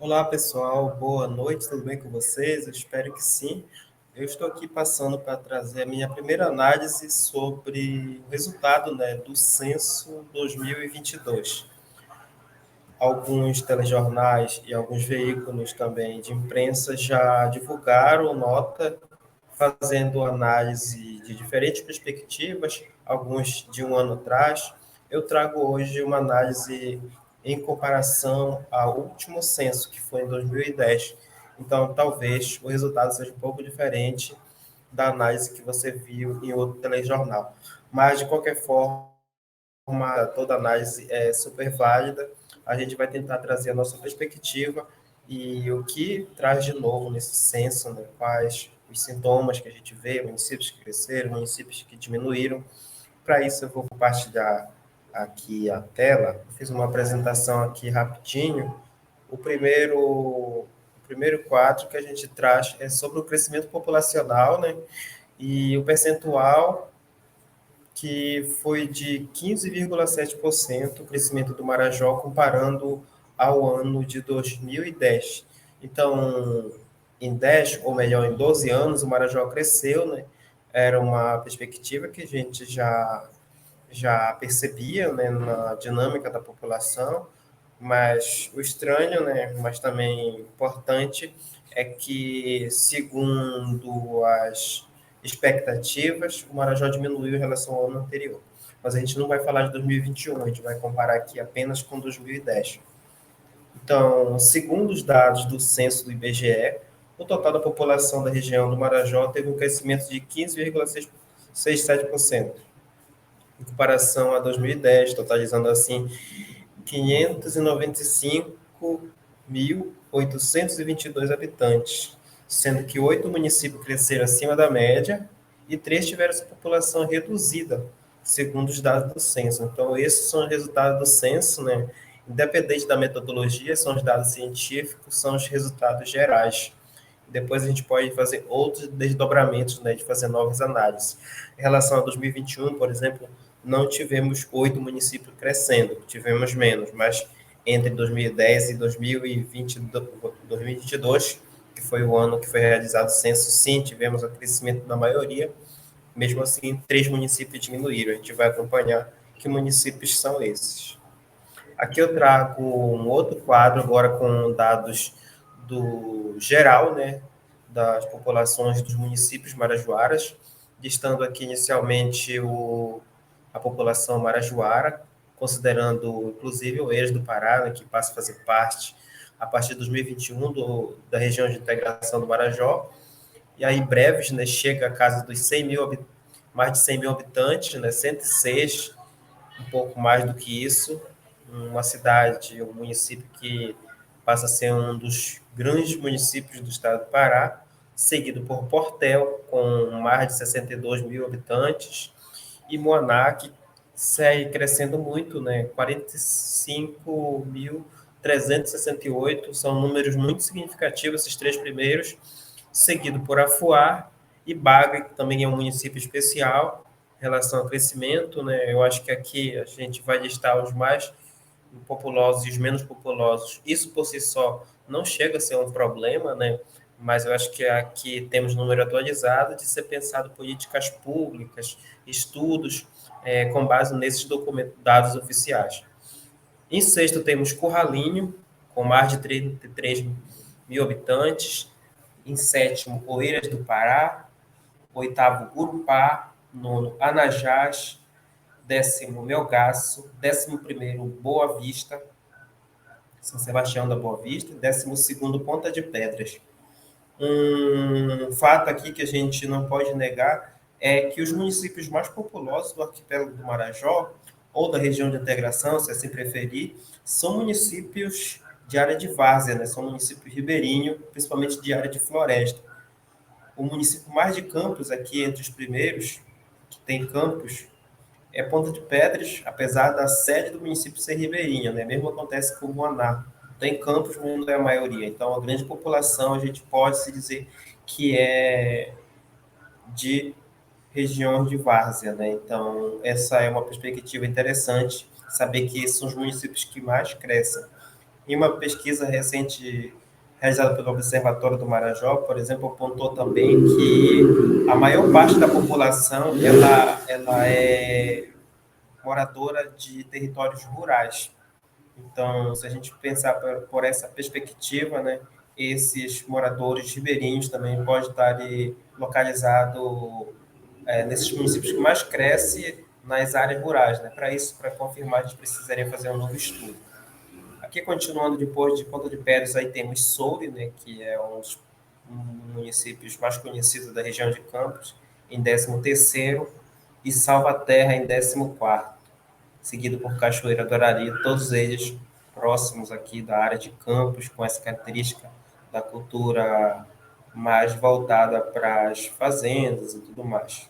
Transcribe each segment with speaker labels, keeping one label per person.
Speaker 1: Olá, pessoal. Boa noite. Tudo bem com vocês? Eu espero que sim. Eu estou aqui passando para trazer a minha primeira análise sobre o resultado, né, do censo 2022. Alguns telejornais e alguns veículos também de imprensa já divulgaram nota fazendo análise de diferentes perspectivas, alguns de um ano atrás. Eu trago hoje uma análise em comparação ao último censo, que foi em 2010. Então, talvez o resultado seja um pouco diferente da análise que você viu em outro telejornal. Mas, de qualquer forma, toda análise é super válida. A gente vai tentar trazer a nossa perspectiva e o que traz de novo nesse censo, né? Quais os sintomas que a gente vê, municípios que cresceram, municípios que diminuíram. Para isso, eu vou compartilhar aqui a tela. Fiz uma apresentação aqui rapidinho. O primeiro quadro que a gente traz é sobre o crescimento populacional, né? E o percentual que foi de 15,7% o crescimento do Marajó comparando ao ano de 2010. Então, em 10, ou melhor, em 12 anos, o Marajó cresceu, né? Era uma perspectiva que a gente já percebia, né, na dinâmica da população, mas o estranho, né, mas também importante, é que, segundo as expectativas, o Marajó diminuiu em relação ao ano anterior. Mas a gente não vai falar de 2021, a gente vai comparar aqui apenas com 2010. Então, segundo os dados do censo do IBGE, o total da população da região do Marajó teve um crescimento de 15,67%, em comparação a 2010, totalizando assim 595.822 habitantes, sendo que 8 municípios cresceram acima da média e 3 tiveram sua população reduzida, segundo os dados do censo. Então, esses são os resultados do censo, né? Independente da metodologia, são os dados científicos, são os resultados gerais. Depois a gente pode fazer outros desdobramentos, né, de fazer novas análises. Em relação a 2021, por exemplo, não tivemos 8 municípios crescendo, tivemos menos, mas entre 2010 e 2022, que foi o ano que foi realizado o censo, sim, tivemos o crescimento da maioria, mesmo assim, 3 municípios diminuíram. A gente vai acompanhar que municípios são esses. Aqui eu trago um outro quadro agora com dados do geral, né, das populações dos municípios marajoaras, listando aqui inicialmente a população marajoara, considerando inclusive o Eiras do Pará, né, que passa a fazer parte a partir de 2021 da região de integração do Marajó, e aí breves, né, chega a casa dos 100 mil, mais de 100 mil habitantes, né, 106, um pouco mais do que isso, uma cidade, um município que passa a ser um dos grandes municípios do estado do Pará, seguido por Portel, com mais de 62 mil habitantes, e Moaná, que segue crescendo muito, né? 45.368, são números muito significativos, esses três primeiros, seguido por Afuá e Baga, que também é um município especial em relação ao crescimento, né? Eu acho que aqui a gente vai listar os mais populosos e os menos populosos. Isso por si só não chega a ser um problema, né? Mas eu acho que aqui temos número atualizado de ser pensado políticas públicas, estudos, com base nesses documentos, dados oficiais. Em sexto, temos Curralinho, com mais de 33 mil habitantes. Em sétimo, Oeiras do Pará. Oitavo, Urupá. Nono, Anajás. Décimo, Melgaço. 11º, Boa Vista. São Sebastião da Boa Vista. 12º, Ponta de Pedras. Um fato aqui que a gente não pode negar é que os municípios mais populosos do arquipélago do Marajó, ou da região de integração, se assim preferir, são municípios de área de várzea, né? São municípios ribeirinhos, principalmente de área de floresta. O município mais de campos aqui, entre os primeiros, que tem campos, é Ponta de Pedras, apesar da sede do município ser ribeirinha, né? Mesmo acontece com o Guaná. Tem campos, mas não é a maioria. Então, a grande população, a gente pode se dizer que é de região de várzea, né? Então, essa é uma perspectiva interessante, saber que esses são os municípios que mais crescem. Em uma pesquisa recente realizada pelo Observatório do Marajó, por exemplo, apontou também que a maior parte da população ela é moradora de territórios rurais. Então, se a gente pensar por essa perspectiva, né, esses moradores ribeirinhos também podem estar localizados nesses municípios que mais crescem nas áreas rurais. Né? Para isso, para confirmar, a gente precisaria fazer um novo estudo. Aqui, continuando depois de Ponta de Pedras, aí temos Soure, né, que é um dos municípios mais conhecidos da região de Campos, em 13º, e Salvaterra em 14º, seguido por Cachoeira do Arari, todos eles próximos aqui da área de Campos, com essa característica da cultura mais voltada para as fazendas e tudo mais.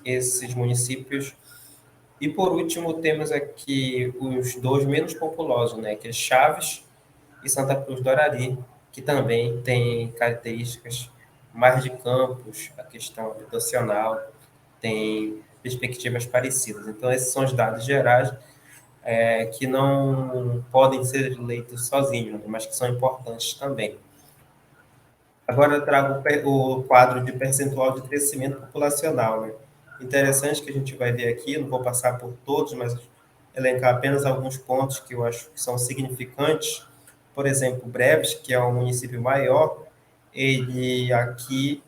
Speaker 1: Esses municípios. E por último, temos aqui os dois menos populosos, né, que é Chaves e Santa Cruz do Arari, que também tem características mais de campos, a questão habitacional, tem perspectivas parecidas. Então, esses são os dados gerais que não podem ser leitos sozinhos, mas que são importantes também. Agora eu trago o quadro de percentual de crescimento populacional. Né? Interessante que a gente vai ver aqui, não vou passar por todos, mas elencar apenas alguns pontos que eu acho que são significantes. Por exemplo, Breves, que é um município maior, ele aqui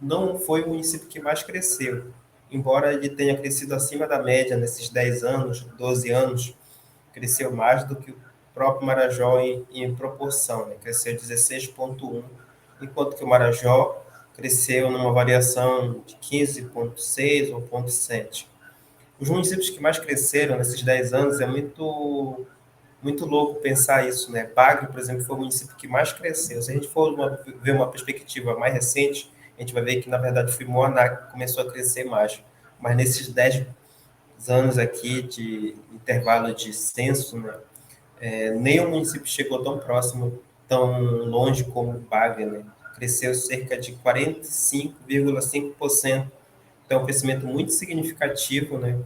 Speaker 1: não foi o município que mais cresceu. Embora ele tenha crescido acima da média nesses 10 anos, 12 anos, cresceu mais do que o próprio Marajó em proporção, né? Cresceu 16,1, enquanto que o Marajó cresceu numa variação de 15,6 ou 0,7. Os municípios que mais cresceram nesses 10 anos é muito louco pensar isso, né? Bagre, por exemplo, foi o município que mais cresceu. Se a gente for ver uma perspectiva mais recente, a gente vai ver que, na verdade, foi Moaná que começou a crescer mais. Mas nesses 10 anos aqui de intervalo de censo, né, nenhum município chegou tão próximo, tão longe como Bagre, né? Cresceu cerca de 45,5%. Então, é um crescimento muito significativo, né?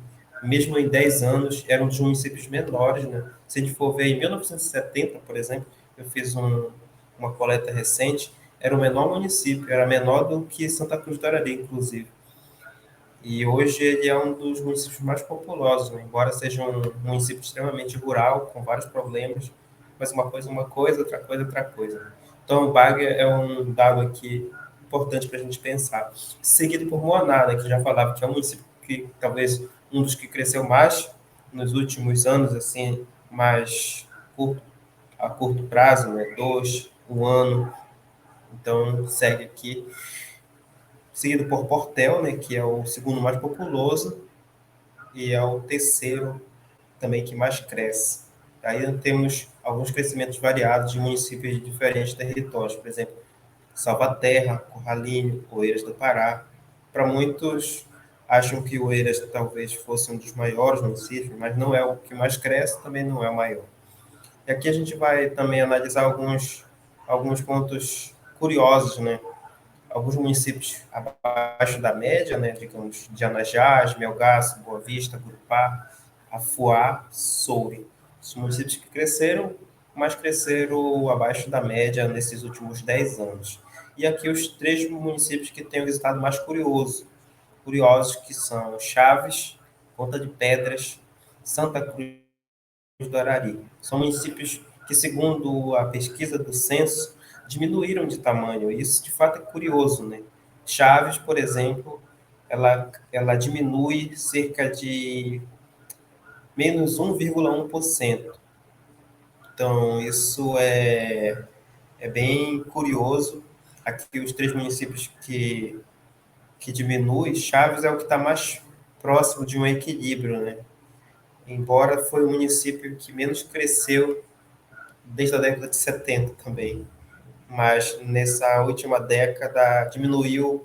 Speaker 1: Mesmo em 10 anos, eram dos municípios menores, né? Se a gente for ver, em 1970, por exemplo, eu fiz uma coleta recente, era o menor município, era menor do que Santa Cruz do Arari, inclusive. E hoje ele é um dos municípios mais populosos, né? Embora seja um município extremamente rural, com vários problemas, mas uma coisa, outra coisa, outra coisa. Então, o Bagre é um dado aqui importante para a gente pensar. Seguido por Moaná, né, que já falava que é um município que talvez um dos que cresceu mais nos últimos anos, assim, mais curto, a curto prazo, né, 2, um ano. Então, segue aqui seguido por Portel, né, que é o segundo mais populoso, e é o terceiro também que mais cresce. Aí temos alguns crescimentos variados de municípios de diferentes territórios, por exemplo, Salvaterra, Corralinho, Oeiras do Pará. Para muitos, acham que Oeiras talvez fosse um dos maiores municípios, mas não é o que mais cresce, também não é o maior. E aqui a gente vai também analisar alguns pontos curiosos, né? Alguns municípios abaixo da média, né, digamos, de Anajás, Melgaço, Boa Vista, Gurupá, Afuá, Soure. Os municípios que cresceram, mas cresceram abaixo da média nesses últimos 10 anos. E aqui os três municípios que têm o resultado mais curiosos, que são Chaves, Ponta de Pedras, Santa Cruz do Arari. São municípios que, segundo a pesquisa do censo, diminuíram de tamanho. Isso, de fato, é curioso, né? Chaves, por exemplo, ela diminui cerca de menos 1,1%. Então, isso é bem curioso. Aqui, os três municípios que diminuem, Chaves é o que está mais próximo de um equilíbrio, né? Embora foi o município que menos cresceu desde a década de 70 também, mas nessa última década diminuiu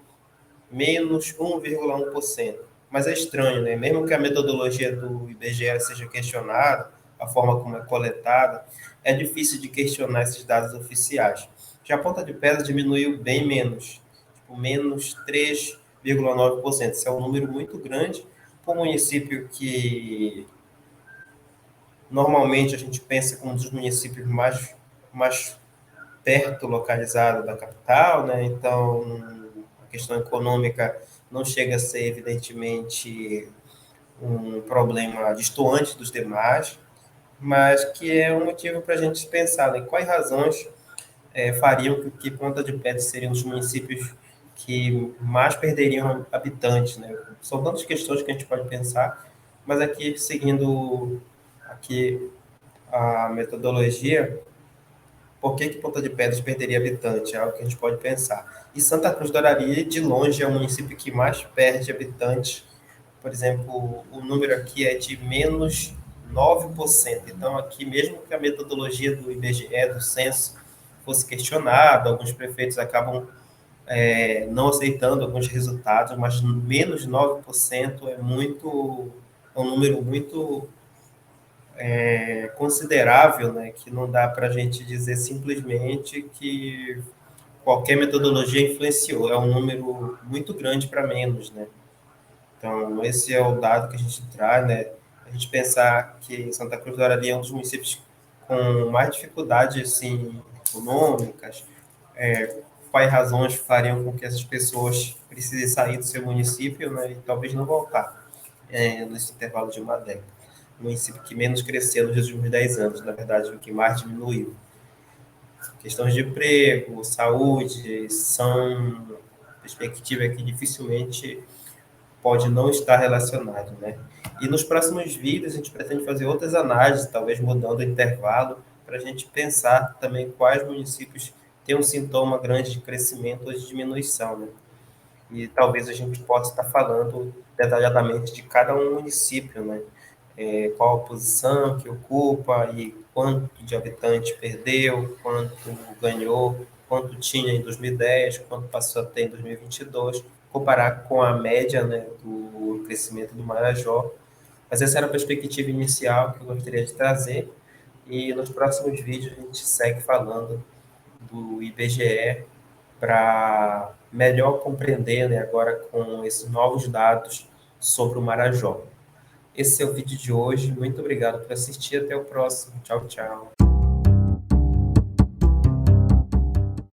Speaker 1: menos 1,1%. Mas é estranho, né? Mesmo que a metodologia do IBGE seja questionada, a forma como é coletada, é difícil de questionar esses dados oficiais. Já a Ponta de Pedra diminuiu bem menos, tipo, menos 3,9%. Isso é um número muito grande para um município que Normalmente, a gente pensa como um dos municípios mais perto localizado da capital, né? Então, a questão econômica não chega a ser, evidentemente, um problema distoante dos demais, mas que é um motivo para a gente pensar em quais razões fariam com que Ponta de Pedra seriam os municípios que mais perderiam habitantes, né? São tantas questões que a gente pode pensar, mas aqui, seguindo aqui a metodologia, por que Ponta de Pedras perderia habitante? É algo que a gente pode pensar. E Santa Cruz do Arari, de longe, é o município que mais perde habitantes. Por exemplo, o número aqui é de menos 9%. Então, aqui, mesmo que a metodologia do IBGE, do censo, fosse questionada, alguns prefeitos acabam não aceitando alguns resultados, mas menos 9% é um número muito considerável, né, que não dá para a gente dizer simplesmente que qualquer metodologia influenciou, é um número muito grande para menos, né? Então, esse é o dado que a gente traz, né? A gente pensar que Santa Cruz do Arari é um dos municípios com mais dificuldades, assim, econômicas, quais razões fariam com que essas pessoas precisem sair do seu município, né, e talvez não voltar nesse intervalo de uma década. O município que menos cresceu nos últimos 10 anos, na verdade, o que mais diminuiu. Questões de emprego, saúde, são perspectivas que dificilmente pode não estar relacionado, né? E nos próximos vídeos a gente pretende fazer outras análises, talvez mudando o intervalo, para a gente pensar também quais municípios têm um sintoma grande de crescimento ou de diminuição, né? E talvez a gente possa estar falando detalhadamente de cada um município, né? Qual a posição que ocupa e quanto de habitante perdeu, quanto ganhou, quanto tinha em 2010, quanto passou a ter em 2022, comparar com a média, né, do crescimento do Marajó. Mas essa era a perspectiva inicial que eu gostaria de trazer, e nos próximos vídeos a gente segue falando do IBGE para melhor compreender, né, agora com esses novos dados sobre o Marajó. Esse é o vídeo de hoje. Muito obrigado por assistir. Até o próximo. Tchau, tchau.